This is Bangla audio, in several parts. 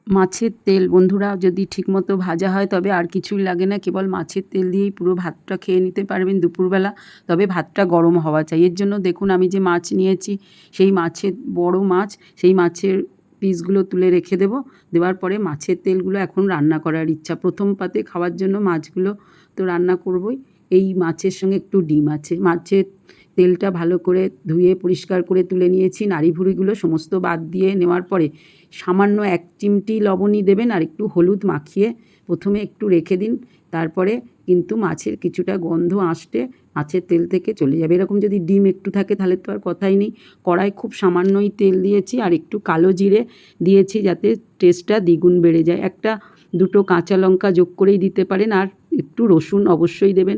মাছের তেল বন্ধুরা যদি ঠিকমতো ভাজা হয় তবে আর কিছুই লাগে না, কেবল মাছের তেল দিয়েই পুরো ভাতটা খেয়ে নিতে পারবেন দুপুরবেলা। তবে ভাতটা গরম হওয়া চাই। এর জন্য দেখুন আমি যে মাছ নিয়েছি, সেই মাছের বড় মাছ, সেই মাছের পিসগুলো তুলে রেখে দেবো। দেওয়ার পরে মাছের তেলগুলো এখন রান্না করার ইচ্ছা। প্রথম পাতে খাওয়ার জন্য মাছগুলো তো রান্না করবই। এই মাছের সঙ্গে একটু ডিম আছে। মাছের তেলটা ভালো করে ধুয়ে পরিষ্কার করে তুলে নিয়েছি। নাড়ি ভুড়িগুলো সমস্ত বাদ দিয়ে নেওয়ার পরে সামান্য 1 চিমটি লবণই দেবেন আর একটু হলুদ মাখিয়ে প্রথমে একটু রেখে দিন। তারপরে কিন্তু মাছের কিছুটা গন্ধ আসতে মাছের তেল থেকে চলে যাবে। এরকম যদি ডিম একটু থাকে তাহলে তো আর কথাই নেই। কড়াই খুব সামান্যই তেল দিয়েছি আর একটু কালো জিরে দিয়েছি যাতে টেস্টটা দ্বিগুণ বেড়ে যায়। 1-2 কাঁচা লঙ্কা যোগ করেই দিতে পারেন আর একটু রসুন অবশ্যই দেবেন।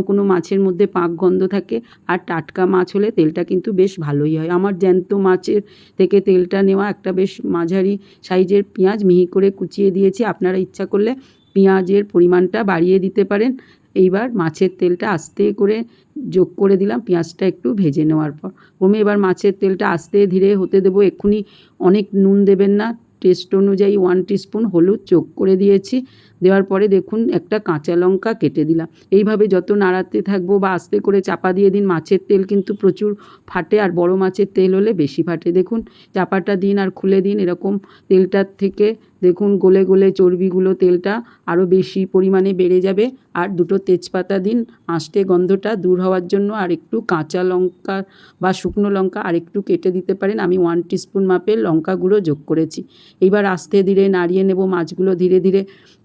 কোনো মাছের মধ্যে পাক গন্ধ থাকে আর টাটকা মাছ হলে তেলটা কিন্তু বেশ ভালোই হয়। আমার জ্যান্ত মাছের থেকে তেলটা নেওয়া। একটা বেশ মাঝারি সাইজের পেঁয়াজ মিহি করে কুচিয়ে দিয়েছি। আপনারা ইচ্ছা করলে পেঁয়াজের পরিমাণটা বাড়িয়ে দিতে পারেন। এইবার মাছের তেলটা আস্তে করে যোগ করে দিলাম পেঁয়াজটা একটু ভেজে নেওয়ার পর। ক্রমে এবার মাছের তেলটা আস্তে ধীরে হতে দেবো। এক্ষুনি অনেক নুন দেবেন না, টেস্ট অনুযায়ী 1 টিস্পুন হলুদ যোগ করে দিয়েছি। দেওয়ার পরে দেখুন একটা কাঁচা লঙ্কা কেটে দিলাম। এইভাবে যত নাড়াতে থাকবো বা আস্তে করে চাপা দিয়ে দিন। মাছের তেল কিন্তু প্রচুর ফাটে আর বড় মাছের তেল হলে বেশি ফাটে। দেখুন চাপাটা দিন আর খুলে দিন। এরকম তেলটার থেকে দেখুন গলে গলে চর্বিগুলো তেলটা আরও বেশি পরিমাণে বেড়ে যাবে। আর 2 তেজপাতা দিন আঁশটে গন্ধটা দূর হওয়ার জন্য। আর একটু কাঁচা লঙ্কা বা শুকনো লঙ্কা আর একটু কেটে দিতে পারেন। আমি 1 টিস্পুন মাপের লঙ্কা গুঁড়ো যোগ করেছি। এইবার আস্তে ধীরে নাড়িয়ে নেব মাছগুলো ধীরে ধীরে।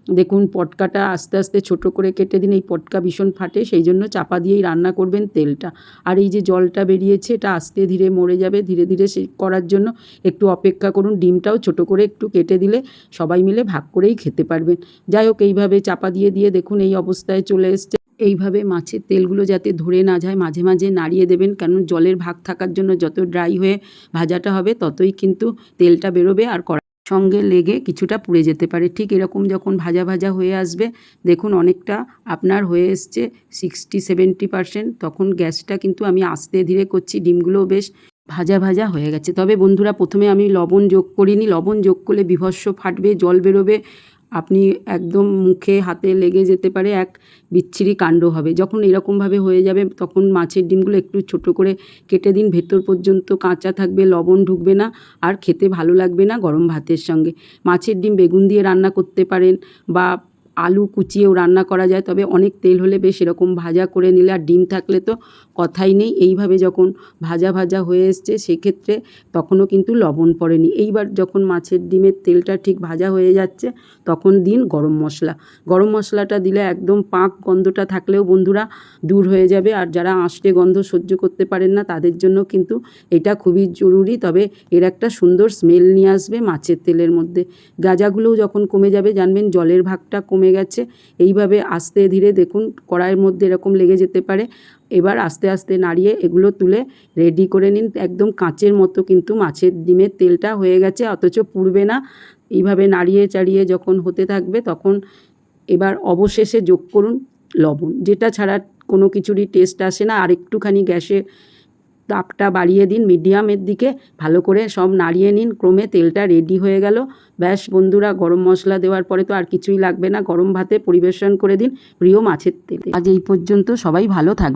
দেখুন পটকাটা আস্তে আস্তে ছোটো করে কেটে দিন। এই পটকা ভীষণ ফাটে, সেই জন্য চাপা দিয়েই রান্না করবেন তেলটা। আর এই যে জলটা বেরিয়েছে এটা আস্তে ধীরে মরে যাবে। ধীরে ধীরে সে করার জন্য একটু অপেক্ষা করুন। ডিমটাও ছোটো করে একটু কেটে দিলে সবাই মিলে ভাগ করেই খেতে পারবেন। যাই হোক এইভাবে চাপা দিয়ে দিয়ে দেখুন এই অবস্থায় চলে এসছে। এইভাবে মাছের তেলগুলো যাতে ধরে না যায় মাঝে মাঝে নাড়িয়ে দেবেন, কারণ জলের ভাগ থাকার জন্য যত ড্রাই হয়ে ভাজাটা হবে ততই কিন্তু তেলটা বেরোবে আর সঙ্গে লেগে কিছুটা পুড়ে যেতে পারে। ঠিক এরকম যখন ভাজা ভাজা হয়ে আসবে, দেখুন অনেকটা আপনার হয়ে এসছে 60-70%, তখন গ্যাসটা কিন্তু আমি আস্তে ধীরে করছি। ডিমগুলোও বেশ ভাজা ভাজা হয়ে গেছে। তবে বন্ধুরা প্রথমে আমি লবণ যোগ করিনি। লবণ যোগ করলে বীভৎস ফাটবে, জল বেরোবে, আপনি একদম মুখে হাতে লেগে যেতে পারে, এক বিচ্ছিরি কাণ্ড হবে। যখন এরকমভাবে হয়ে যাবে তখন মাছের ডিমগুলো একটু ছোট করে কেটে দিন। ভেতর পর্যন্ত কাঁচা থাকবে, লবণ ঢুকবে না আর খেতে ভালো লাগবে না গরম ভাতের সঙ্গে। মাছের ডিম বেগুন দিয়ে রান্না করতে পারেন বা আলু কুচিয়েও রান্না করা যায়। তবে অনেক তেল হলে বেশ এরকম ভাজা করে নিলে, আর ডিম থাকলে তো কথাই নেই। এইভাবে যখন ভাজা ভাজা হয়ে এসছে সেক্ষেত্রে তখনও কিন্তু লবণ পড়েনি। এইবার যখন মাছের ডিমের তেলটা ঠিক ভাজা হয়ে যাচ্ছে তখন দিন গরম মশলা। গরম মশলাটা দিলে একদম পাক গন্ধটা থাকলেও বন্ধুরা দূর হয়ে যাবে। আর যারা আঁশটে গন্ধ সহ্য করতে পারেন না তাদের জন্য কিন্তু এটা খুবই জরুরি। তবে এর একটা সুন্দর স্মেল নিয়ে আসবে মাছের তেলের মধ্যে। গাজাগুলোও যখন কমে যাবে জানবেন জলের ভাগটা কমে গেছে। এইভাবে আস্তে ধীরে দেখুন কড়াইয়ের মধ্যে এরকম লেগে যেতে পারে। এবার আস্তে আস্তে নাড়িয়ে এগুলো তুলে রেডি করে নিন। একদম কাঁচের মতো কিন্তু মাছের ডিমের তেলটা হয়ে গেছে, অথচ পুড়বে না। এইভাবে নাড়িয়ে চাড়িয়ে যখন হতে থাকবে তখন এবার অবশেষে যোগ করুন লবণ, যেটা ছাড়া কোনো কিছুরই টেস্ট আসে না। আর একটুখানি গ্যাসে তাপটা বাড়িয়ে দিন মিডিয়ামের দিকে, ভালো করে সব নাড়িয়ে নিন। ক্রমে তেলটা রেডি হয়ে গেল। ব্যাস বন্ধুরা, গরম মশলা দেওয়ার পরে তো আর কিছুই লাগবে না। গরম ভাতে পরিবেশন করে দিন প্রিয় মাছের তেল। আজ এই পর্যন্ত, সবাই ভালো থাকবে।